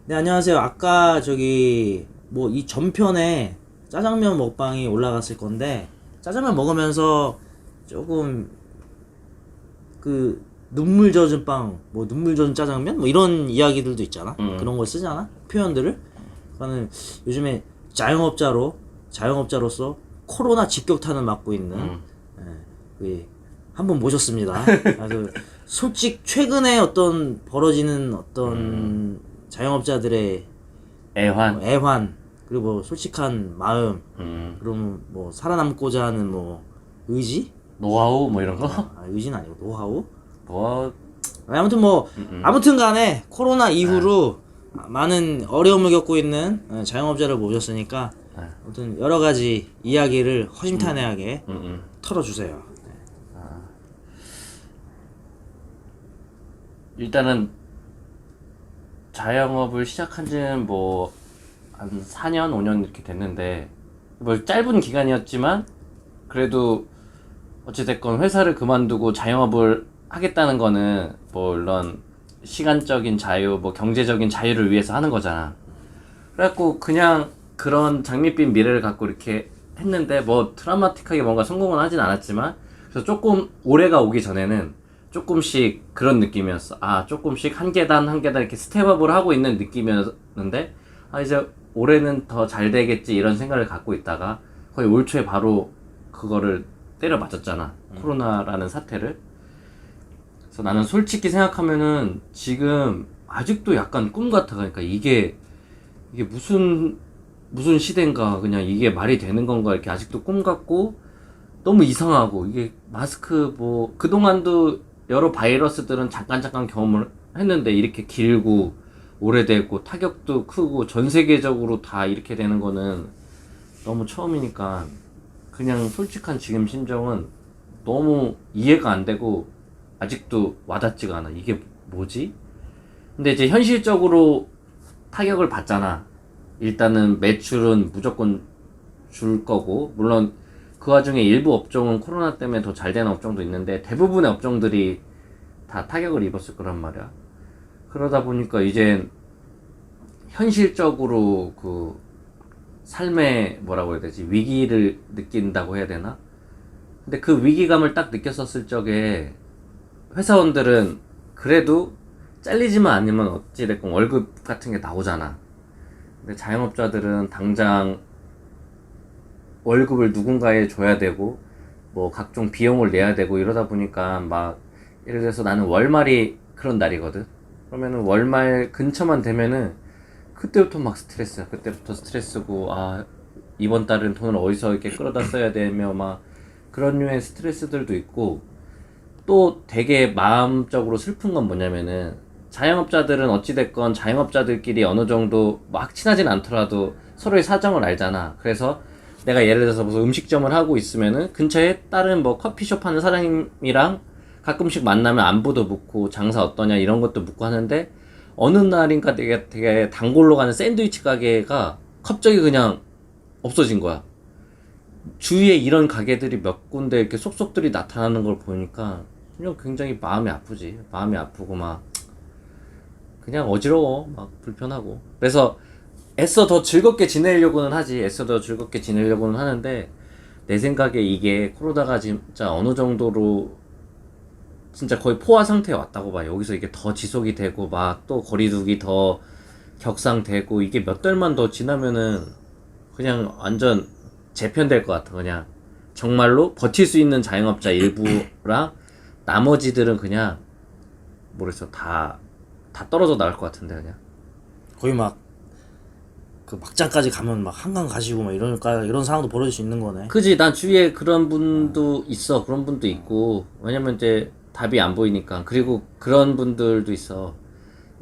네, 안녕하세요. 아까 저기 뭐 이 전편에 짜장면 먹방이 올라갔을 건데 짜장면 먹으면서 조금 그 눈물 젖은 빵, 뭐 눈물 젖은 짜장면 뭐 이런 이야기들도 있잖아. 그런 걸 쓰잖아. 표현들을. 그거는 요즘에 자영업자로서 코로나 직격탄을 맞고 있는 한분 모셨습니다. 그 솔직 최근에 어떤 벌어지는 어떤 자영업자들의 애환. 애환 그리고 뭐 솔직한 마음 그러면 뭐 살아남고자 하는 뭐 의지? 노하우 뭐 이런 거? 의지는 아니고 노하우? 뭐 아무튼 뭐 아무튼 간에 코로나 이후로 많은 어려움을 겪고 있는 자영업자를 모셨으니까 아무튼 여러 가지 이야기를 허심탄회하게 털어주세요. 일단은 자영업을 시작한 지는 뭐 한 4년, 5년 이렇게 됐는데 뭐 짧은 기간이었지만 그래도 어찌됐건 회사를 그만두고 자영업을 하겠다는 거는 뭐 물론 시간적인 자유, 뭐 경제적인 자유를 위해서 하는 거잖아. 그래갖고 그냥 그런 장밋빛 미래를 갖고 이렇게 했는데 뭐 드라마틱하게 뭔가 성공은 하진 않았지만 그래서 조금 올해가 오기 전에는 조금씩 그런 느낌이었어. 아, 조금씩 한 계단 한 계단 이렇게 스텝업을 하고 있는 느낌이었는데 아, 이제 올해는 더 잘 되겠지 이런 생각을 갖고 있다가 거의 올 초에 바로 그거를 때려 맞았잖아. 코로나라는 사태를. 그래서 나는 솔직히 생각하면은 지금 아직도 약간 꿈 같아. 그러니까 이게 무슨 시대인가, 그냥 이게 말이 되는 건가, 이렇게 아직도 꿈 같고 너무 이상하고, 이게 마스크 뭐 그동안도 여러 바이러스들은 잠깐 경험을 했는데 이렇게 길고 오래되고 타격도 크고 전 세계적으로 다 이렇게 되는 거는 너무 처음이니까 그냥 솔직한 지금 심정은 너무 이해가 안 되고 아직도 와닿지가 않아. 이게 뭐지? 근데 이제 현실적으로 타격을 받잖아. 일단은 매출은 무조건 줄 거고, 물론 그 와중에 일부 업종은 코로나 때문에 더 잘 되는 업종도 있는데 대부분의 업종들이 다 타격을 입었을 거란 말이야. 그러다 보니까 이제 현실적으로 그 삶의 뭐라고 해야 되지? 위기를 느낀다고 해야 되나? 근데 그 위기감을 딱 느꼈었을 적에 회사원들은 그래도 잘리지만 않으면 어찌됐건 월급 같은 게 나오잖아. 근데 자영업자들은 당장 월급을 누군가에 줘야 되고 뭐 각종 비용을 내야 되고 이러다 보니까 막 예를 들어서 나는 월말이 그런 날이거든. 그러면은 월말 근처만 되면은 그때부터 막 스트레스야. 그때부터 스트레스고, 아 이번 달은 돈을 어디서 이렇게 끌어다 써야 되며 막 그런 류의 스트레스들도 있고, 또 되게 마음적으로 슬픈 건 뭐냐면은 자영업자들은 어찌됐건 자영업자들끼리 어느 정도 막 친하진 않더라도 서로의 사정을 알잖아. 그래서 내가 예를 들어서 무슨 음식점을 하고 있으면은 근처에 다른 뭐 커피숍 하는 사장님이랑 가끔씩 만나면 안부도 묻고 장사 어떠냐 이런 것도 묻고 하는데, 어느 날인가 되게 단골로 가는 샌드위치 가게가 갑자기 그냥 없어진 거야. 주위에 이런 가게들이 몇 군데 이렇게 속속들이 나타나는 걸 보니까 그냥 굉장히 마음이 아프지. 마음이 아프고 막 그냥 어지러워. 막 불편하고. 그래서 애써 더 즐겁게 지내려고는 하지. 애써 더 즐겁게 지내려고는 하는데 내 생각에 이게 코로나가 진짜 어느 정도로 진짜 거의 포화 상태에 왔다고 봐. 여기서 이게 더 지속이 되고 막 또 거리두기 더 격상되고 이게 몇 달만 더 지나면은 그냥 완전 재편될 것 같아. 그냥 정말로 버틸 수 있는 자영업자 일부랑 나머지들은 그냥 모르겠어, 다 떨어져 나갈 것 같은데 그냥. 거의 막 그 막장까지 가면 막 한강 가시고 막 이런 상황도 벌어질 수 있는 거네. 그지. 난 주위에 그런 분도 있어. 그런 분도 있고, 왜냐면 이제 답이 안 보이니까. 그리고 그런 분들도 있어.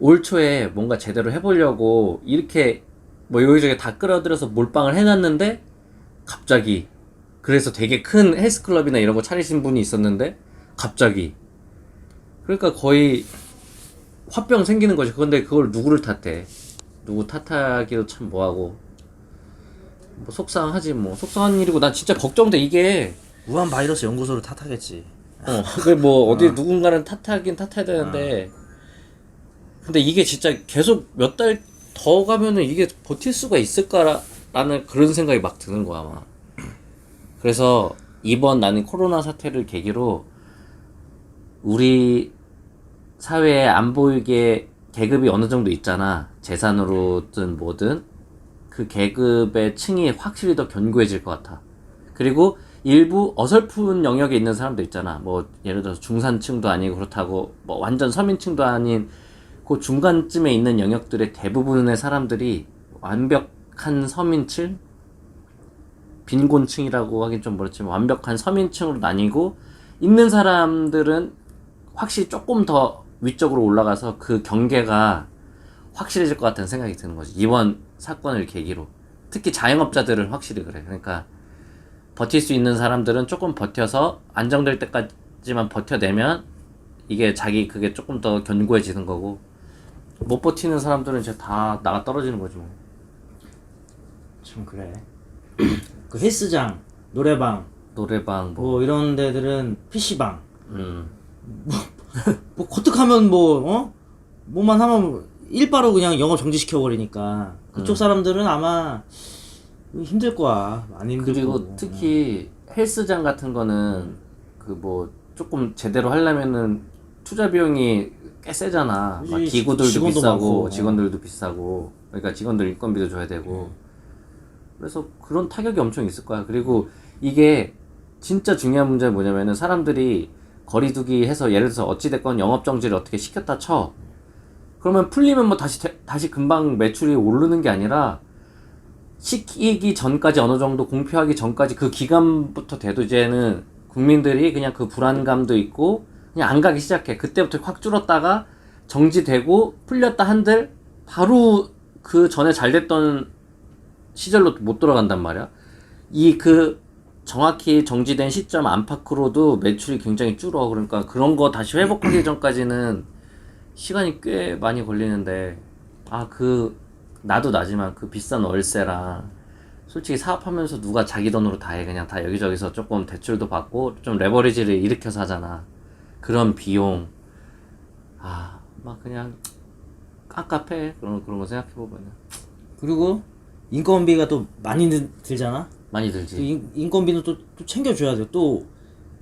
올 초에 뭔가 제대로 해보려고 이렇게 뭐 여기저기 다 끌어들여서 몰빵을 해놨는데 갑자기, 그래서 되게 큰 헬스클럽이나 이런 거 차리신 분이 있었는데 갑자기, 그러니까 거의 화병 생기는 거지. 그런데 그걸 누구를 탓해? 누구 탓하기도 참 뭐하고, 뭐 속상하지. 뭐 속상한 일이고, 난 진짜 걱정돼 이게. 우한 바이러스 연구소를 탓하겠지. 그게 뭐 어디 누군가는 탓하긴 탓해야 되는데, 근데 이게 진짜 계속 몇 달 더 가면은 이게 버틸 수가 있을까라는 그런 생각이 막 드는 거야, 막. 그래서 이번 나는 코로나 사태를 계기로 우리 사회에 안 보이게 계급이 어느 정도 있잖아. 재산으로든 뭐든 그 계급의 층이 확실히 더 견고해질 것 같아. 그리고 일부 어설픈 영역에 있는 사람들 있잖아. 뭐 예를 들어서 중산층도 아니고 그렇다고 뭐 완전 서민층도 아닌 그 중간쯤에 있는 영역들의 대부분의 사람들이 완벽한 서민층, 빈곤층이라고 하긴 좀 그렇지만 완벽한 서민층으로 나뉘고 있는 사람들은 확실히 조금 더 위쪽으로 올라가서 그 경계가 확실해질 것 같다는 생각이 드는 거지. 이번 사건을 계기로. 특히 자영업자들은 확실히 그래. 그러니까 버틸 수 있는 사람들은 조금 버텨서 안정될 때까지만 버텨내면 이게 자기 그게 조금 더 견고해지는 거고, 못 버티는 사람들은 이제 다 나가 떨어지는 거지 뭐. 참 그래. 그 헬스장, 노래방, 노래방 뭐 이런 데들은 PC방. 음. 뭐 거뜩하면 뭐만 하면 일바로 그냥 영업 정지시켜 버리니까 그쪽 사람들은 아마 힘들 거야. 많이 힘들고. 그리고 특히 헬스장 같은 거는 그 뭐 조금 제대로 하려면은 투자 비용이 꽤 세잖아. 막 그치, 기구들도 직원도 비싸고 많고. 직원들도 비싸고, 그러니까 직원들 인건비도 줘야 되고. 그래서 그런 타격이 엄청 있을 거야. 그리고 이게 진짜 중요한 문제는 뭐냐면은 사람들이 거리두기 해서 예를 들어서 어찌됐건 영업 정지를 어떻게 시켰다 쳐. 그러면 풀리면 뭐 다시 금방 매출이 오르는 게 아니라 시키기 전까지 어느 정도 공표하기 전까지 그 기간부터 돼도 이제는 국민들이 그냥 그 불안감도 있고 그냥 안 가기 시작해. 그때부터 확 줄었다가 정지되고 풀렸다 한들 바로 그 전에 잘 됐던 시절로 못 돌아간단 말이야. 이 그 정확히 정지된 시점 안팎으로도 매출이 굉장히 줄어. 그러니까 그런 거 다시 회복하기 전까지는 시간이 꽤 많이 걸리는데, 나도 나지만 그 비싼 월세랑 솔직히 사업하면서 누가 자기 돈으로 다 해. 그냥 다 여기저기서 조금 대출도 받고 좀 레버리지를 일으켜서 하잖아. 그런 비용, 막 그냥 깝깝해. 그런 거 생각해보면은 그리고 인건비가 또 많이 들잖아. 많이 그 들지. 인건비는 또 챙겨줘야 돼. 또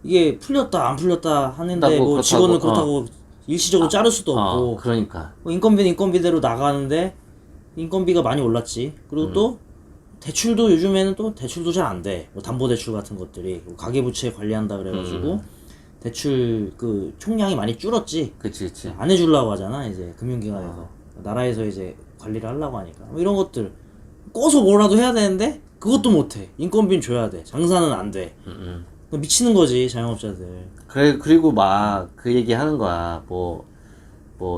이게 풀렸다 안 풀렸다 하는데 그렇다고, 뭐 직원을 그렇다고, 그렇다고 일시적으로 자를 수도 없고. 그러니까. 뭐 인건비는 인건비대로 나가는데 인건비가 많이 올랐지. 그리고 또 대출도 요즘에는 또 대출도 잘 안 돼. 뭐 담보대출 같은 것들이 가계부채 관리한다 그래가지고 대출 그 총량이 많이 줄었지. 그치. 안 해주려고 하잖아 이제 금융기관에서. 나라에서 이제 관리를 하려고 하니까 뭐 이런 것들 꺼서 뭐라도 해야 되는데 그것도 못해. 인건비는 줘야 돼. 장사는 안 돼. 미치는 거지 자영업자들. 그래, 그리고 막 그 얘기 하는 거야.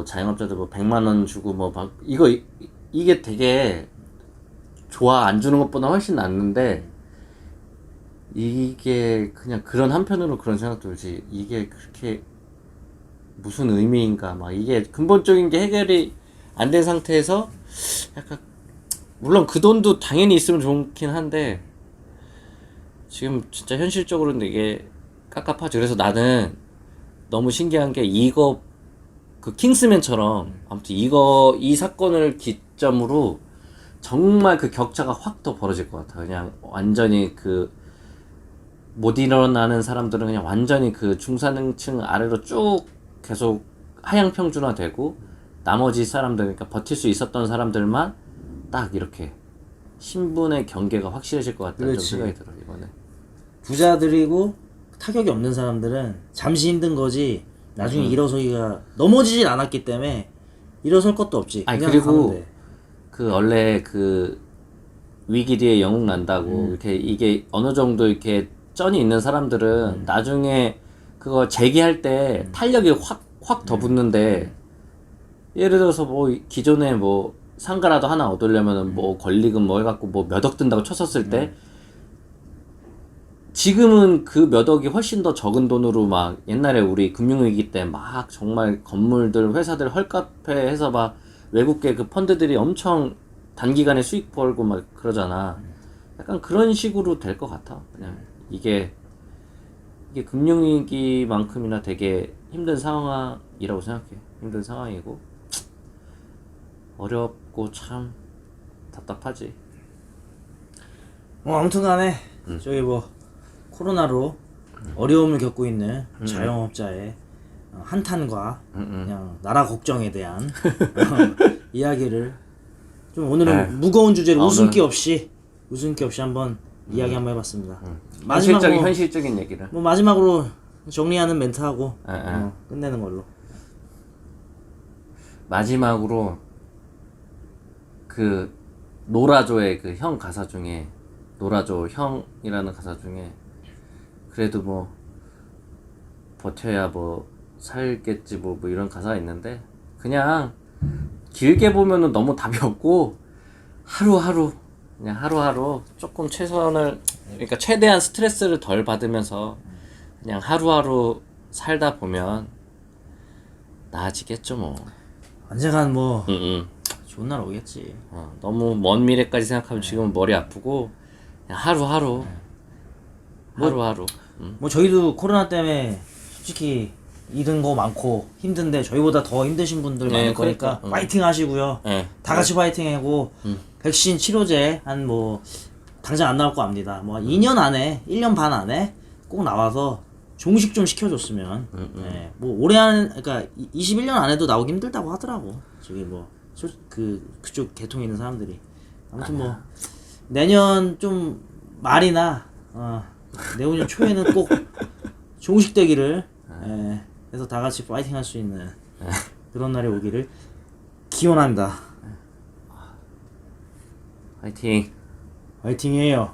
자영업자들 100만 원 주고 이게 되게 좋아. 안 주는 것보다 훨씬 낫는데, 이게 그냥 그런 한편으로 그런 생각 들지. 이게 그렇게 무슨 의미인가. 막 이게 근본적인 게 해결이 안 된 상태에서 약간, 물론 그 돈도 당연히 있으면 좋긴 한데 지금 진짜 현실적으로는 이게 깝깝하죠. 그래서 나는 너무 신기한 게 이거 그 킹스맨처럼 아무튼 이 사건을 기점으로 정말 그 격차가 확 더 벌어질 것 같아. 그냥 완전히 그 못 일어나는 사람들은 그냥 완전히 그 중산층 아래로 쭉 계속 하향 평준화되고, 나머지 사람들, 그러니까 버틸 수 있었던 사람들만 딱 이렇게 신분의 경계가 확실해질 것 같다는 좀 그렇지. 생각이 들어 이번에. 부자들이고 타격이 없는 사람들은 잠시 힘든 거지 나중에 일어서기가 넘어지진 않았기 때문에 일어설 것도 없지. 아니 그냥 그리고 가면 돼. 그 원래 그 위기 뒤에 영웅 난다고 이렇게 이게 어느 정도 이렇게 쩐이 있는 사람들은 나중에 그거 재기할 때 탄력이 확 더 붙는데, 예를 들어서 기존에 상가라도 하나 얻으려면은 권리금 해갖고 몇 억 든다고 쳤었을 때, 지금은 그 몇 억이 훨씬 더 적은 돈으로 막 옛날에 우리 금융위기 때 막 정말 건물들 회사들 헐값에 해서 막 외국계 그 펀드들이 엄청 단기간에 수익 벌고 막 그러잖아. 약간 그런 식으로 될 것 같아. 그냥 이게 금융위기만큼이나 되게 힘든 상황이라고 생각해. 힘든 상황이고 어렵고 없고 참 답답하지. 아무튼간에 저기 뭐 코로나로 어려움을 겪고 있는 자영업자의 한탄과 그냥 나라 걱정에 대한 이야기를 좀 오늘은 무거운 주제로 웃음기 없이 한번 이야기 한번 해봤습니다. 마지막으로 현실적인 얘기를. 뭐 마지막으로 정리하는 멘트하고 예. 끝내는 걸로. 마지막으로 그 노라조의 그 형 가사 중에 노라조 형이라는 가사 중에 그래도 뭐 버텨야 뭐 살겠지 뭐 이런 가사가 있는데 그냥 길게 보면은 너무 답이 없고 하루하루 그냥 하루하루 조금 최선을 그러니까 최대한 스트레스를 덜 받으면서 그냥 하루하루 살다 보면 나아지겠죠 뭐. 언젠간 뭐 응. 좋은 날 오겠지. 너무 먼 미래까지 생각하면 지금은 머리 아프고 그냥 하루하루 하루하루. 뭐 저희도 코로나 때문에 솔직히 잃은 거 많고 힘든데 저희보다 더 힘드신 분들 많을 거니까 그러니까. 파이팅 하시고요. 다 같이 파이팅하고 백신 치료제 한 뭐 당장 안 나올 거 압니다. 뭐 2년 안에 1년 반 안에 꼭 나와서 종식 좀 시켜줬으면 네, 뭐 올해 안 그러니까 21년 안에도 나오기 힘들다고 하더라고. 저기 뭐 그쪽 계통에 있는 사람들이 아무튼 뭐 내년 좀 말이나 내후년 초에는 꼭 종식되기를 해서 다 같이 파이팅 할 수 있는 그런 날이 오기를 기원합니다. 파이팅. 파이팅이에요.